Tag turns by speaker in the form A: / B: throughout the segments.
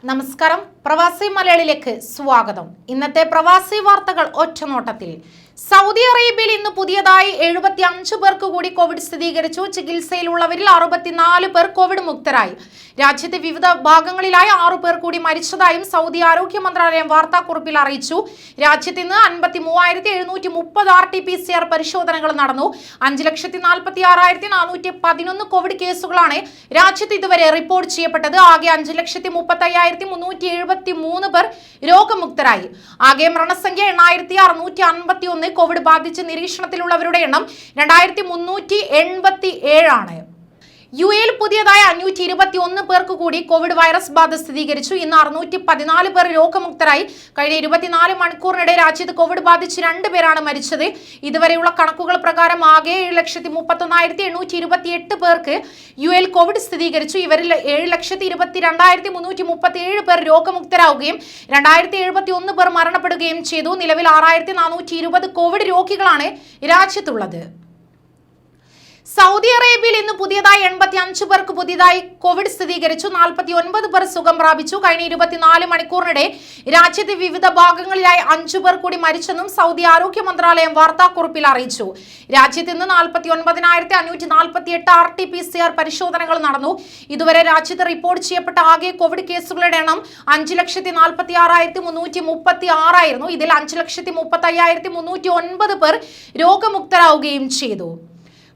A: നമസ്കാരം, പ്രവാസി മലയാളിയിലേക്ക് സ്വാഗതം. ഇന്നത്തെ പ്രവാസി വാർത്തകൾ ഒറ്റനോട്ടത്തിൽ. സൗദി അറേബ്യയിൽ ഇന്ന് പുതിയതായി 75 പേർക്ക് കൂടി കോവിഡ് സ്ഥിരീകരിച്ചു. ചികിത്സയിലുള്ളവരിൽ 64 പേർ കോവിഡ് മുക്തരായി. രാജ്യത്തെ വിവിധ ഭാഗങ്ങളിലായി 6 പേർ കൂടി മരിച്ചതായും സൗദി ആരോഗ്യ മന്ത്രാലയം വാർത്താക്കുറിപ്പിൽ അറിയിച്ചു. രാജ്യത്ത് ഇന്ന് 53,730 RT-PCR പരിശോധനകൾ നടന്നു. 5,46,411 കോവിഡ് കേസുകളാണ് രാജ്യത്ത് ഇതുവരെ റിപ്പോർട്ട് ചെയ്യപ്പെട്ടത്. ആകെ 5,35,373 പേർ രോഗമുക്തരായി. ആകെ മരണസംഖ്യ 8,651. കോവിഡ് ബാധിച്ച് നിരീക്ഷണത്തിലുള്ളവരുടെ എണ്ണം 2,387 ആണ്. യുഎയിൽ പുതിയതായി 521 പേർക്ക് കൂടി കോവിഡ് വൈറസ് ബാധ സ്ഥിരീകരിച്ചു. ഇന്ന് 614 പേർ രോഗമുക്തരായി. കഴിഞ്ഞ 24 മണിക്കൂറിനിടെ രാജ്യത്ത് കോവിഡ് ബാധിച്ച് 2 പേരാണ് മരിച്ചത്. ഇതുവരെയുള്ള കണക്കുകൾ പ്രകാരം ആകെ 7,31,828 പേർക്ക് യുഎയിൽ കോവിഡ് സ്ഥിരീകരിച്ചു. ഇവരിൽ 7,22,337 പേർ രോഗമുക്തരാവുകയും 2,071 പേർ മരണപ്പെടുകയും ചെയ്തു. നിലവിൽ 6,420 കോവിഡ് രോഗികളാണ് രാജ്യത്തുള്ളത്. സൗദി അറേബ്യയിൽ ഇന്ന് പുതിയതായി 85 പേർക്ക് പുതിയതായി കോവിഡ് സ്ഥിരീകരിച്ചു. 49 പേർ സുഖം പ്രാപിച്ചു. കഴിഞ്ഞ 24 മണിക്കൂറിനിടെ രാജ്യത്തെ വിവിധ ഭാഗങ്ങളിലായി 5 പേർ കൂടി മരിച്ചെന്നും സൗദി ആരോഗ്യ മന്ത്രാലയം വാർത്താക്കുറിപ്പിൽ അറിയിച്ചു. രാജ്യത്ത് ഇന്ന് 49,548 RT-PCR പരിശോധനകൾ നടന്നു. ഇതുവരെ രാജ്യത്ത് റിപ്പോർട്ട് ചെയ്യപ്പെട്ട ആകെ കോവിഡ് കേസുകളുടെ എണ്ണം 5,46,336 ആയിരുന്നു. ഇതിൽ 5,35,309 പേർ രോഗമുക്തരാവുകയും ചെയ്തു.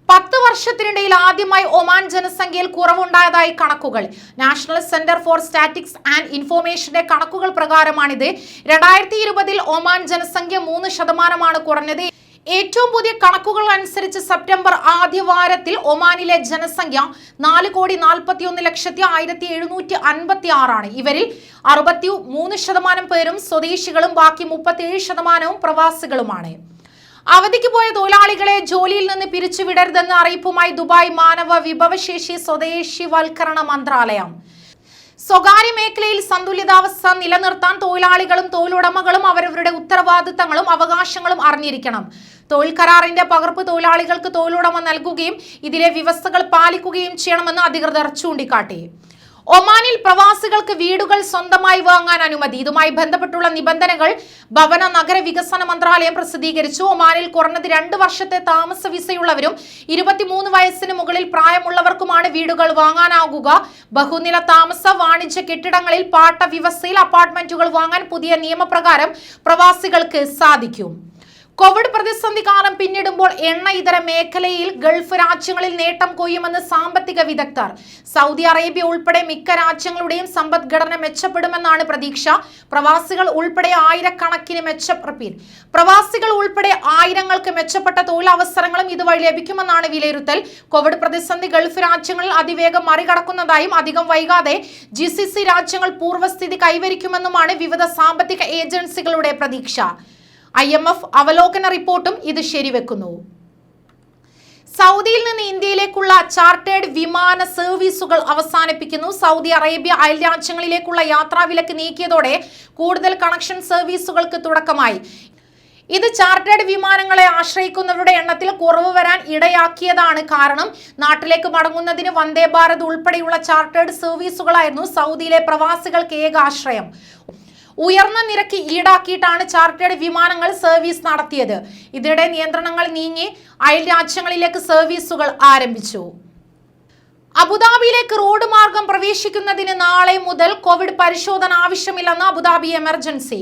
A: 10 വർഷത്തിനിടയിൽ ആദ്യമായി ഒമാൻ ജനസംഖ്യയിൽ കുറവുണ്ടായതായി കണക്കുകൾ. National centre for statistics and ഇൻഫോർമേഷന്റെ കണക്കുകൾ പ്രകാരമാണിത്. 2020 ഒമാൻ ജനസംഖ്യ 3% കുറഞ്ഞത്. ഏറ്റവും പുതിയ കണക്കുകൾ അനുസരിച്ച് സെപ്റ്റംബർ ആദ്യവാരത്തിൽ ഒമാനിലെ ജനസംഖ്യ 4,41,1756 ആണ്. ഇവരിൽ 63% പേരും സ്വദേശികളും ബാക്കി 37% പ്രവാസികളുമാണ്. അവധിക്ക് പോയ തൊഴിലാളികളെ ജോലിയിൽ നിന്ന് പിരിച്ചുവിടരുതെന്ന അറിയിപ്പുമായി ദുബായ് മാനവ വിഭവശേഷി സ്വദേശിവൽക്കരണ മന്ത്രാലയം. സ്വകാര്യ മേഖലയിൽ സന്തുലിതാവസ്ഥ നിലനിർത്താൻ തൊഴിലാളികളും തൊഴിലുടമകളും അവരവരുടെ ഉത്തരവാദിത്തങ്ങളും അവകാശങ്ങളും അറിഞ്ഞിരിക്കണം. തൊഴിൽ കരാറിന്റെ പകർപ്പ് തൊഴിലാളികൾക്ക് തൊഴിലുടമ നൽകുകയും ഇതിലെ വ്യവസ്ഥകൾ പാലിക്കുകയും ചെയ്യണമെന്ന് അധികൃതർ ചൂണ്ടിക്കാട്ടി. ഒമാനിൽ പ്രവാസികൾക്ക് വീടുകൾ സ്വന്തമായി വാങ്ങാൻ അനുമതി. ഇതുമായി ബന്ധപ്പെട്ടുള്ള നിബന്ധനകൾ ഭവന നഗര വികസന മന്ത്രാലയം പ്രസിദ്ധീകരിച്ചു. ഒമാനിൽ കുറഞ്ഞത് 2 വർഷത്തെ താമസ വിസയുള്ളവരും 23 വയസ്സിന് മുകളിൽ പ്രായമുള്ളവർക്കുമാണ് വീടുകൾ വാങ്ങാനാകുക. ബഹുനില താമസ വാണിജ്യ കെട്ടിടങ്ങളിൽ പാട്ട വ്യവസ്ഥയിൽ അപ്പാർട്ട്മെന്റുകൾ വാങ്ങാൻ പുതിയ നിയമപ്രകാരം പ്രവാസികൾക്ക് സാധിക്കും. കോവിഡ് പ്രതിസന്ധി കാലം പിന്നിടുമ്പോൾ എണ്ണ ഇതര മേഖലയിൽ ഗൾഫ് രാജ്യങ്ങളിൽ നേട്ടം കൊയ്യുമെന്ന് സാമ്പത്തിക വിദഗ്ധർ. സൗദി അറേബ്യ ഉൾപ്പെടെ മിക്ക രാജ്യങ്ങളുടെയും സമ്പദ്ഘടന മെച്ചപ്പെടുമെന്നാണ് പ്രതീക്ഷ. പ്രവാസികൾ ഉൾപ്പെടെ ആയിരങ്ങൾക്ക് മെച്ചപ്പെട്ട തൊഴിലവസരങ്ങളും ഇതുവഴി ലഭിക്കുമെന്നാണ് വിലയിരുത്തൽ. കോവിഡ് പ്രതിസന്ധി ഗൾഫ് രാജ്യങ്ങളിൽ അതിവേഗം മറികടക്കുന്നതായും അധികം വൈകാതെ GCC രാജ്യങ്ങൾ പൂർവ്വസ്ഥിതി കൈവരിക്കുമെന്നുമാണ് വിവിധ സാമ്പത്തിക ഏജൻസികളുടെ പ്രതീക്ഷ. IMF അവലോകന റിപ്പോർട്ടും ഇത് ശരിവെക്കുന്നു. സൗദിയിൽ നിന്ന് ഇന്ത്യയിലേക്കുള്ള ചാർട്ടേഡ് വിമാന സർവീസുകൾ അവസാനിപ്പിക്കുന്നു. സൗദി അറേബ്യ അയൽ രാജ്യങ്ങളിലേക്കുള്ള യാത്രാവിലക്ക് നീക്കിയതോടെ കൂടുതൽ കണക്ഷൻ സർവീസുകൾക്ക് തുടക്കമായി. ഇത് ചാർട്ടേഡ് വിമാനങ്ങളെ ആശ്രയിക്കുന്നവരുടെ എണ്ണത്തിൽ കുറവ് വരാൻ ഇടയാക്കിയതാണ്. കാരണം നാട്ടിലേക്ക് മടങ്ങുന്നതിന് വന്ദേ ഭാരത് ഉൾപ്പെടെയുള്ള ചാർട്ടേഡ് സർവീസുകളായിരുന്നു സൗദിയിലെ പ്രവാസികൾക്ക് ഏക ആശ്രയം. ഉയർന്ന നിരക്ക് ഈടാക്കിയിട്ടാണ് ചാർട്ടേഡ് വിമാനങ്ങൾ സർവീസ് നടത്തിയത്. ഇതിനിടെ നിയന്ത്രണങ്ങൾ നീങ്ങി അയൽ രാജ്യങ്ങളിലേക്ക് സർവീസുകൾ ആരംഭിച്ചു. അബുദാബിയിലേക്ക് റോഡ് മാർഗം പ്രവേശിക്കുന്നതിന് നാളെ മുതൽ കോവിഡ് പരിശോധന ആവശ്യമില്ലെന്ന് Abu Dhabi emergency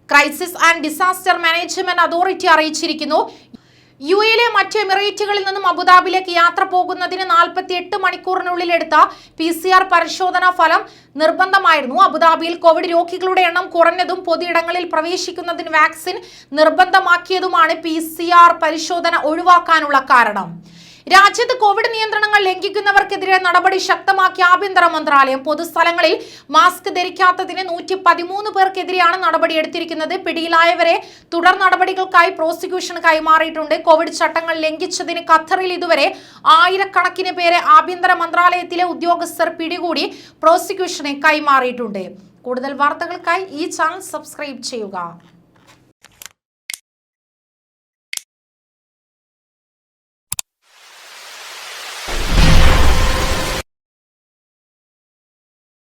A: crisis and disaster management authority അറിയിച്ചിരിക്കുന്നു. യുഎയിലെ മറ്റ് എമിറേറ്റുകളിൽ നിന്നും അബുദാബിയിലേക്ക് യാത്ര പോകുന്നതിന് 48 മണിക്കൂറിനുള്ളിൽ എടുത്ത PCR പരിശോധനാ ഫലം നിർബന്ധമായിരുന്നു. അബുദാബിയിൽ കോവിഡ് രോഗികളുടെ എണ്ണം കുറഞ്ഞതും പൊതുയിടങ്ങളിൽ പ്രവേശിക്കുന്നതിന് വാക്സിൻ നിർബന്ധമാക്കിയതുമാണ് PCR പരിശോധന ഒഴിവാക്കാനുള്ള കാരണം. രാജ്യത്ത് കോവിഡ് നിയന്ത്രണങ്ങൾ ലംഘിക്കുന്നവർക്കെതിരെ നടപടി ശക്തമാക്കിയ ആഭ്യന്തര മന്ത്രാലയം. പൊതുസ്ഥലങ്ങളിൽ മാസ്ക് ധരിക്കാത്തതിന് 113 പേർക്കെതിരെയാണ് നടപടിയെടുത്തിരിക്കുന്നത്. പിടിയിലായവരെ തുടർ നടപടികൾക്കായി പ്രോസിക്യൂഷൻ കൈമാറിയിട്ടുണ്ട്. കോവിഡ് ചട്ടങ്ങൾ ലംഘിച്ചതിന് ഖത്തറിൽ ഇതുവരെ ആയിരക്കണക്കിന് പേരെ ആഭ്യന്തര മന്ത്രാലയത്തിലെ ഉദ്യോഗസ്ഥർ പിടികൂടി പ്രോസിക്യൂഷനെ കൈമാറിയിട്ടുണ്ട്. കൂടുതൽ വാർത്തകൾക്കായി ഈ ചാനൽ സബ്സ്ക്രൈബ് ചെയ്യുക.